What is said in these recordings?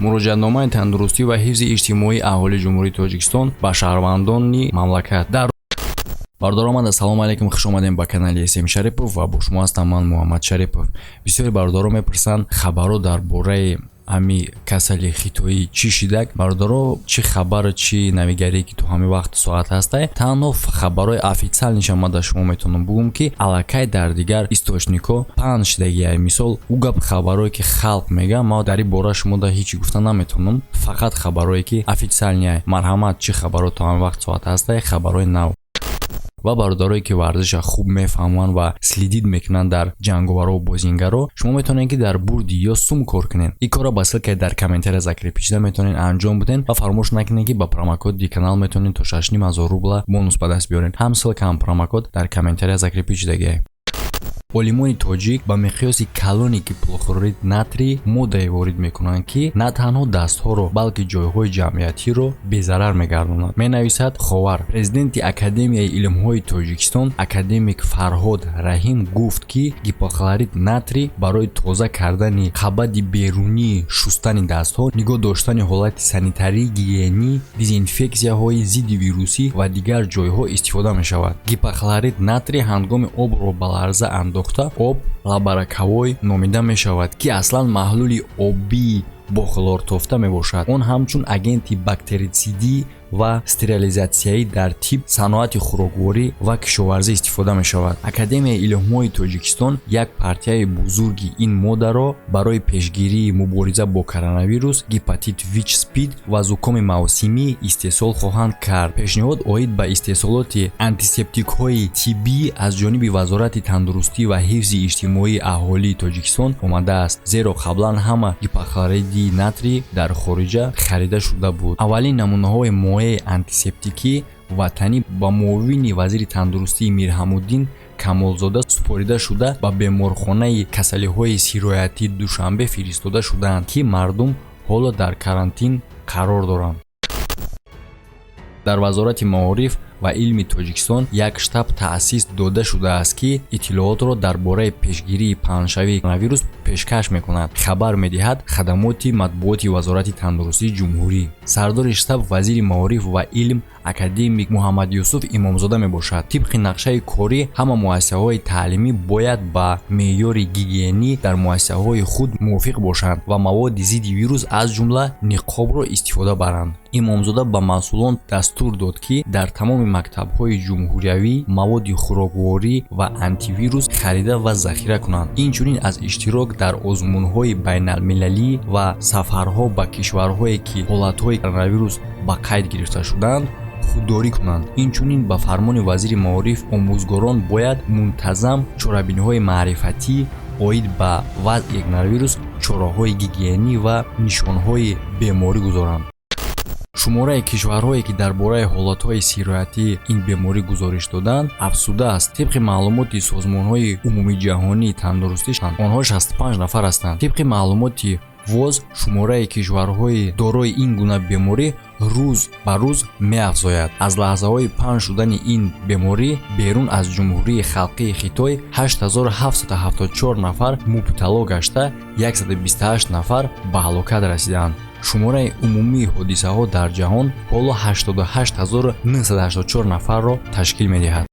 муроҷиатномаи тандурустӣ ва ҳифзи иҷтимоии аҳолии ҷумҳурии Тоҷикистон ба шаҳрвандони мамлакат. Бардороҳам, ассалому алайкум, хуш омадем ба канали SM Шарипов ва бо шумо ҳастам ман Муҳаммад Шарипов. Бисёри бардорҳо мепурсанд хабаро дар бораи ами касали хитоӣ чӣ шидак. Бардорҳо чӣ хабар, чӣ навигарӣ ки ту ҳамин вақт соат ҳастай, танҳо хабарои официалниша ман дар шумо метавонам бигӯм ки аллакай дар дигар источникҳо паҳн шидагияй. Мисол у гап хабарое ки халқ мега, ман дар ин бора шумо да ҳичи гуфта наметавонам. Фақат хабарое ки официалнияй. Марҳамат, чӣ хабаро ту ҳамин вақт соат ҳастай, хабарои нав. ва бардорое ки варзиша хуб мефаҳманд ва слидид мекунанд дар ҷанговаро ва бозингаро, шумо метавонед ки дар бурди ё сум кор кунед. ин корро ба ссилкаи дар комментария закрепичида метавонед анҷом биден ва фаромӯш накунед ки ба промокоди канал метавонед то 6500 рубла бонус ба даст биёред. ҳам ссилка, ҳам промокод дар комментария закрепичидагиай. олимони тоҷик ба миқёси калони кислохлорид натрий моддае ворид мекунанд ки на танҳо дастҳоро, балки ҷойҳои ҷамъиятиро безарар мегардонад. менависад ховар. Президенти Академияи илмҳои Тоҷикистон академик Фарҳод Раҳим гуфт ки гипохлорид натрий барои тоза кардани қабади берунии шустани дастҳо, нигоҳ доштани ҳолати санитарӣ, гигиенӣ, дезинфексияҳои зидди вирусӣ ва дигар ҷойҳо истифода мешавад. Гипохлорид натрий ҳангоми обро ба ларза об лабаракавой номида мешавад ки аслан маҳлули обии бо хлортофта мебошад. он ҳамчун агенти бактерицидӣ ва стерилизатсияӣ дар тиб, саноати хӯрокворӣ ва кишоварзӣ истифода мешавад. Академияи илмҳои Тоҷикистон як партияи бузурги ин моддаро барои пешгирии мубориза бо коронавирус, гепатит ВИЧ, СПИД ва зукоми мавсимӣ истеҳсол хоҳанд кард. пешниҳод оид ба истеҳсолоти антисептикҳои тиббӣ аз ҷониби Вазорати тандурустӣ ва ҳифзи иҷтимоии аҳолии Тоҷикистон омадааст, зеро қаблан ҳама гипохлориди натрий дар хориҷа харида шуда буд. аввалин намунаҳои антисептикӣ ватанӣ ба муовини вазири тандурустии Мирҳамуддин Камолзода супорида шуда ба беморхонаи касалиҳои сироятии Душанбе фиристода шудаанд ки мардум ҳоло дар карантин қарор доранд. дар Вазорати маориф ва илми Тоҷикистон як штаб таъсис дода шудааст ки иттилоотро дар бораи пешгирии паҳншавии коронавирус пешкаш мекунад. хабар медиҳад хадамоти матбуоти Вазорати тандурустии ҷумҳурӣ. сардори штаб вазири маориф ва илм академик Муҳаммад Юсуф Имомзода мебошад. тибқи нақшаи корӣ ҳама муассисаҳои таълимӣ бояд ба меъёри гигиенӣ дар муассисаҳои худ мувофиқ бошанд ва маводи зидди вирус аз ҷумла ниқобро истифода баранд. имомзода ба масъулон дастур дод ки дар тамоми мактабҳои ҷумҳуриявӣ маводи хӯрокворӣ ва антивирус харида ва захира кунанд. инчунин аз иштирок дар озмунҳои байналмилалӣ ва сафарҳо ба кишварҳое ки ҳолатҳои коронавирус ба қайд гирифта шуданд худдорӣ кунанд. инчунин ба фармони вазири маориф омӯзгорон бояд мунтазам чорабиниҳои маърифатӣ оид ба вазъи коронавирус, чораҳои гигиенӣ ва нишонҳои беморӣ гузоранд. шумораи кишварҳое ки дар бораи ҳолатҳои сироятии ин беморӣ гузориш доданд афзуда аст. тибқи маълумоти Созмонҳои умумии ҷаҳонии тандурустӣ онҳо 65 нафар ҳастанд. тибқи маълумоти ВОЗ шумораи кишварҳои дорои ин гуна беморӣ рӯз ба рӯз меафзояд. аз лаҳзаҳои паҳн шудани ин беморӣ берун аз Ҷумҳурии Халқии Хитой 8774 нафар мубтало гашта, 128 нафар ба ҳалокат расиданд. шумораи умумии ҳодисаҳо дар ҷаҳон ҳоло 88984 нафарро ташкил медиҳад.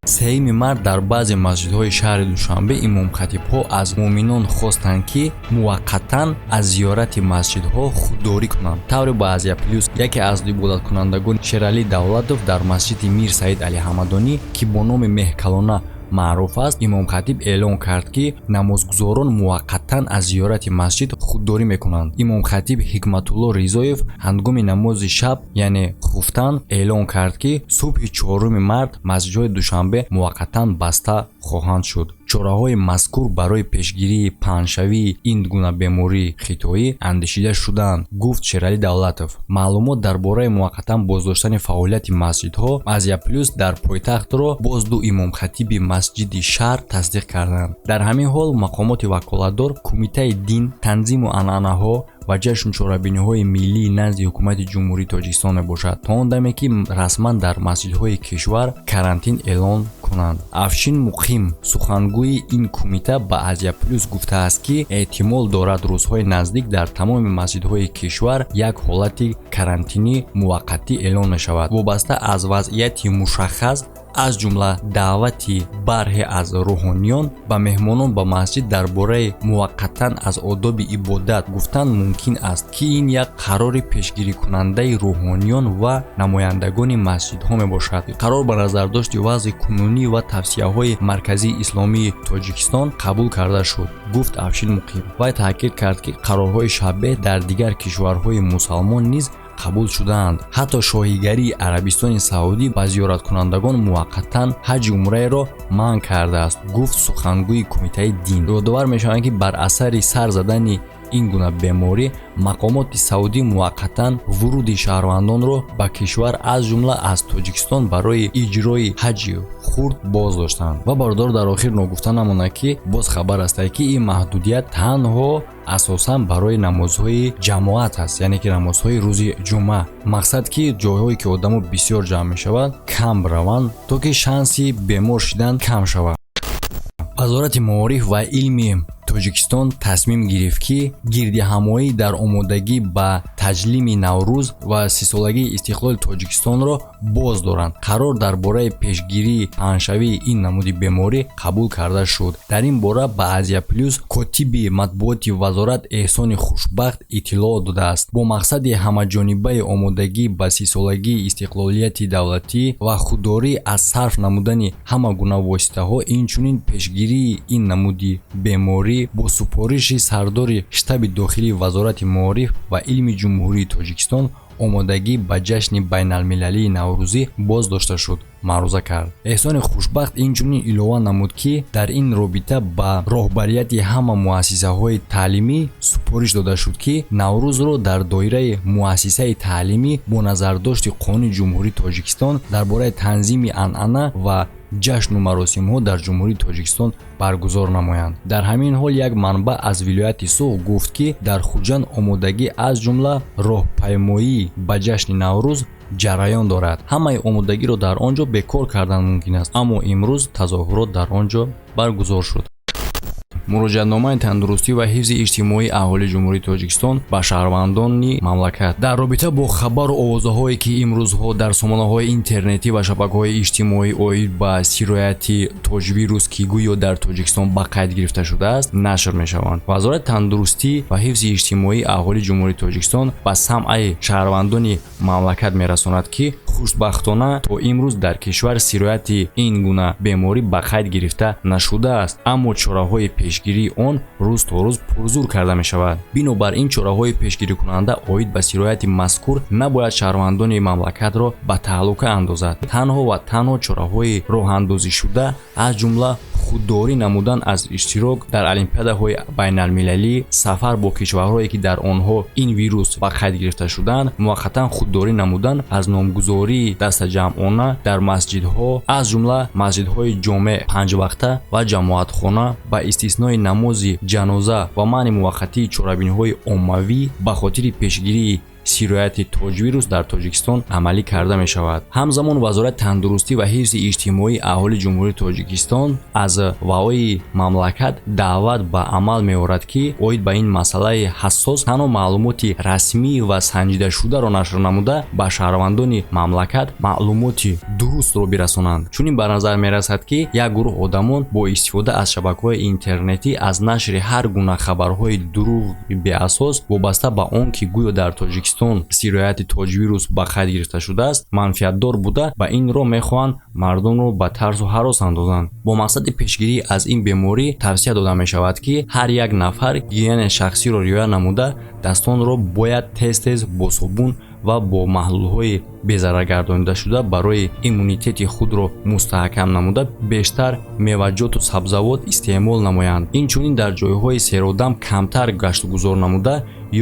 3 март дар баъзе масҷидҳои шаҳри Душанбе имомхатибҳо аз муъминон хостанд ки муваққатан аз зиёрати масҷидҳо худдорӣ кунанд. тавре ба Азия Плюс яке аз ибодаткунандагони Шералӣ Давлатов дар масҷиди Мир Саид Али Ҳамадонӣ ки бо номи Меҳкалона маъруф аст, имомхатиб эълон кард ки намозгузорон муваққатан аз зиёрати масҷид худдорӣ мекунанд. имомхатиб Ҳикматулло Ризоев ҳангоми намози шаб, яъне хуфтан, эълон кард ки субҳи 4 март масҷидҳои Душанбе муваққатан баста хоҳанд шуд. чораҳои мазкур барои пешгирии паҳншавии ин гуна бемории хитоӣ андешида шудаанд, гуфт Шералӣ Давлатов. маълумот дар бораи муваққатан боздоштани фаъолияти масҷидҳо Азия Плюс дар пойтахтро боз ду имомхатиби масҷиди шаҳр тасдиқ карданд. дар ҳамин ҳол мақомоти ваколатдор, кумитаи дин, танзиму анъанаҳо ва ҷашнучорабиниҳои миллӣ назди ҳукумати ҷумҳурии Тоҷикистон мебошад, то он даме ки расман дар масҷидҳои кишвар карантин эълон кунанд. Афшин Муқим, сухангӯи ин кумита, ба Азия Плюс гуфтааст ки эҳтимол дорад рӯзҳои наздик дар тамоми масҷидҳои кишвар як ҳолати карантини муваққатӣ эълон мешавад, вобаста аз вазъияти мушаххас, аз ҷумла даъвати барҳе аз рӯҳониён ба меҳмонон ба масҷид дар бораи муваққатан аз одоби ибодат гуфтан мумкин аст ки ин як қарори пешгирикунандаи рӯҳониён ва намояндагони масҷидҳо мебошад. Қарор ба назардошти вазъи кунунӣ ва тавсияҳои Марказии Исломии Тоҷикистон қабул карда шуд, гуфт Афшин Муқим. Вай таъкид кард ки қарорҳои шабеҳ дар дигар кишварҳои мусалмон низ қабул шудаанд. ҳатто шоҳигарии Арабистони Саудӣ ба зиёраткунандагон муваққатан ҳаҷи умраеро манъ кардааст, гуфт сухангӯи кумитаи дин. Ёдовар мешаванд ки бар асари сар задани ин гуна беморӣ мақомоти Саудӣ муваққатан вуруди шаҳрвандонро ба кишвар аз ҷумла аз Тоҷикистон барои иҷрои ҳаҷи хурд боз доштанд. Ва бардор дар охир ногуфта намонад ки боз хабар аст ки ин маҳдудият танҳо асосан барои намозҳои ҷамоат аст, яъне ки намозҳои рӯзи ҷумъа. Мақсад ки ҷойҳое ки одамо бисёр ҷамъ мешаванд кам раванд, то ки шанси бемор шудан кам шавад. вазорати маориф ва илми Тоҷикистон тасмим гирифт ки гирдиҳамоӣ дар омодагӣ ба таҷлими Наврӯз ва сисолагии истиқлоли Тоҷикистонро боз доранд. Қарор дар бораи пешгирии паҳншавии ин намуди беморӣ қабул карда шуд. Дар ин бора ба Азия Плюс котиби матбуоти вазорат Эҳсони Хушбахт иттилоъ додааст. Бо мақсади ҳамаҷонибаи омодагӣ ба сисолагии истиқлолияти давлатӣ ва худдорӣ аз сарф намудани ҳама гуна воситаҳо, инчунин пешгирии ин намуди беморӣ бо супориши сардори штаби дохилии вазорати маориф ва илми ҷумҳурии Тоҷикистон омодагӣ ба ҷашни байналмилалии Наврӯзӣ боз дошта шуд, маъруза кард. Эҳсони Хушбахт инчунин илова намуд ки дар ин робита ба роҳбарияти ҳама муассисаҳои таълимӣ супориш дода шуд ки Наврӯзро дар доираи муассисаи таълимӣ бо назардошти Қонуни Ҷумҳурии Тоҷикистон дар бораи танзими анъана ва ҷашну маросимҳо дар ҷумҳурии Тоҷикистон баргузор намоянд. Дар ҳамин ҳол як манбаъ аз вилояти Суғ гуфт ки дар Хуҷанд омодагӣ аз ҷумла роҳпаймоӣ ба ҷашни Наврӯз ҷараён дорад. Ҳамаи омодагиро дар он ҷо бекор кардан мумкин аст, аммо имрӯз тазоҳурот дар он ҷо баргузор шуд. муроҷиатномаи тандурустӣ ва ҳифзи иҷтимоии аҳолии ҷумҳурии Тоҷикистон ба шаҳрвандони мамлакат. Дар робита бо хабару овозаҳое ки имрӯзҳо дар сомонаҳои интернетӣ ва шабакаҳои иҷтимоӣ оид ба сирояти тоҷвирус ки гӯё дар Тоҷикистон ба қайд гирифта шудааст, нашр мешаванд. Вазорати тандурустӣ ва ҳифзи иҷтимоии аҳолии ҷумҳурии Тоҷикистон ба самъаи шаҳрвандони мамлакат мерасонад ки хушбахтона то имрӯз дар кишвар сирояти ин гуна беморӣ ба қайд гирифта нашудааст, аммо чораҳои пешгирии он рӯз то рӯз пурзур карда мешавад. Бинобар ин чораҳои пешгирикунанда оид ба сирояти мазкур набояд шаҳрвандони мамлакатро ба таҳлука андозад. Танҳо ва танҳо чораҳои роҳандозишуда аз ҷумла худдорӣ намудан аз иштирок дар олимпиадаҳои байналмилалӣ, сафар бо кишварҳое ки дар онҳо ин вирус ба қайд гирифта шуданд, муваққатан худдорӣ намудан аз номгузории дастаҷамъона дар масҷидҳо, аз ҷумла масҷидҳои ҷомеъ панҷвақта ва ҷамоатхона, ба истиснои намози ҷаноза ва маъни муваққатии чорабиниҳои оммавӣ ба хотири пешгирии сирояти тоҷвирус дар Тоҷикистон амалӣ карда мешавад. Ҳамзамон вазорати тандурустӣ ва ҳифзи иҷтимоии аҳолии ҷумҳурии Тоҷикистон аз ваои мамлакат даъват ба амал меорад ки оид ба ин масъалаи ҳассос танҳо маълумоти расмӣ ва санҷидашударо нашр намуда ба шаҳрвандони мамлакат маълумоти дурустро бирасонанд. Чунин ба назар мерасад ки як гурӯҳ одамон бо истифода аз шабакаҳои интернетӣ аз нашри ҳар гуна хабарҳои дурӯғи беасос вобаста ба он ки гӯё дар Тоҷикистон сирояти тоҷвирус ба қайд гирифта шудааст, манфиатдор буда ба ин роҳ мехоҳанд мардумро ба тарсу ҳарос андозанд. Бо мақсади пешгирӣ аз ин беморӣ тавсия дода мешавад ки ҳар як нафар гигиенаи шахсиро риоя намуда дастонро бояд тез бо собун ва бо маҳлулҳои безараргардонидашуда барои иммунитети худро мустаҳкам намуда бештар меваҷоту сабзавот истеъмол намоянд. Инчунин дар ҷойҳои серодам камтар гаштугузор намуда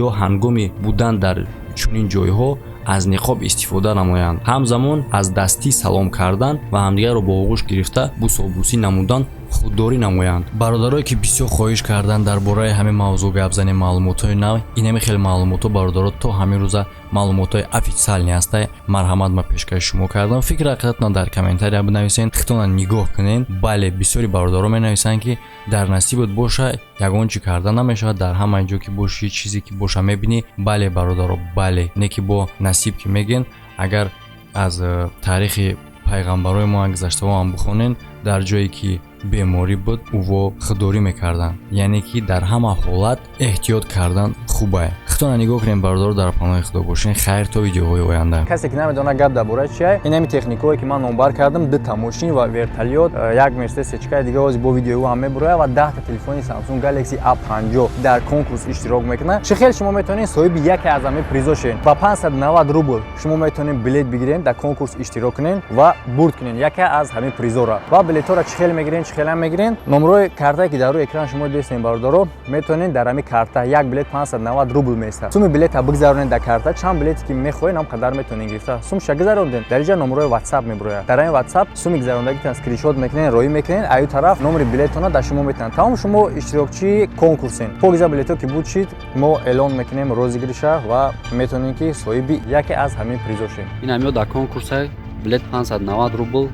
ё ҳангоми будан дар чунин ҷойҳо аз ниқоб истифода намоянд. Ҳамзамон аз дастӣ салом кардан ва ҳамдигарро бо оғӯш гирифта бусобусӣ намудан худдорӣ намоянд. бародарое ки бисёр хоҳиш карданд дар бораи ҳамин мавзӯъ гап занем, маълумотҳои нав, инами хеле маълумотҳо бародаро то ҳамин рӯза маълумотҳои официалне аста марҳамат ма пешкаши шумо кардам. фикр ҳақиқатан дар комментария бинависен, хитона нигоҳ кунен. бале бисёри бародаро менависанд ки дар насибот боша ягон чӣ карда намешавад, дар ҳама ҷо ки бошӣ чизе ки боша мебинӣ. бале бародаро, бале не ки бо насиб ки мегӯянд. агар аз таърихи пайғамбарои мо гузаштаҳо ҳам бихонен, дар ҷое ки беморӣ буд ӯво худдорӣ мекарданд, яъне ки дар ҳама ҳолат эҳтиёт кардан хуб аст. хитона нигоҳ кунем бародаро, дар паноҳи худо бошен. хайр то видеоҳои оянда. касе ки намедонад гап дар бораи чи аст, инами техникое ки ман номбар кардам, 2 тамошин ва вертолёт, як мерседес чикаи дига ҳозир бо видеои ҳам мебурояд ва 10 та телефони Samsung Galaxy A50 дар конкурс иштирок мекунад. чӣ хел шумо метавонед соҳиби яке аз ҳамин призо шавед. ба 590 рубл шумо метавонед билет бигиред, дар конкурс иштирок кунед ва бурд кунед яке аз ҳамин призоро. ва билетҳоро чӣ хел мегиред, чӣ хел мегиред? номерои картае ки дар рӯи экран шумо дидед бародаро, метавонед дар ҳамин карта як билет 590 рубл места. суми билета бигзаронед дар карта, чанд билете ки мехоҳед ҳам қадар метавонед гирифта. сумша гузарондед. дар инҷа номерои WhatsApp мебурояд. дар ҳамин WhatsApp суми гузарондагитон скриншот мекунед, роӣ мекунед, аю тараф номери билетона дар шумо метавонад. тамом шумо иштирокчии конкурсен. погиза билето ки буд шид, мо эълон мекунем розыгриша ва метавонед ки соҳиби яке аз ҳамин призо шед. ин ҳамё дар конкурса билет 590 рубл,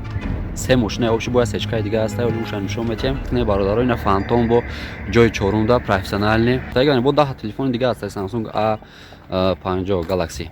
3 мошина обши бояд сечкаи дига аста, оли ушан нишон метем. Не бародаро ина фантом бо ҷои чорумда профессионалне. Таган бо 10 телефони дига аста Samsung A50 Galaxy.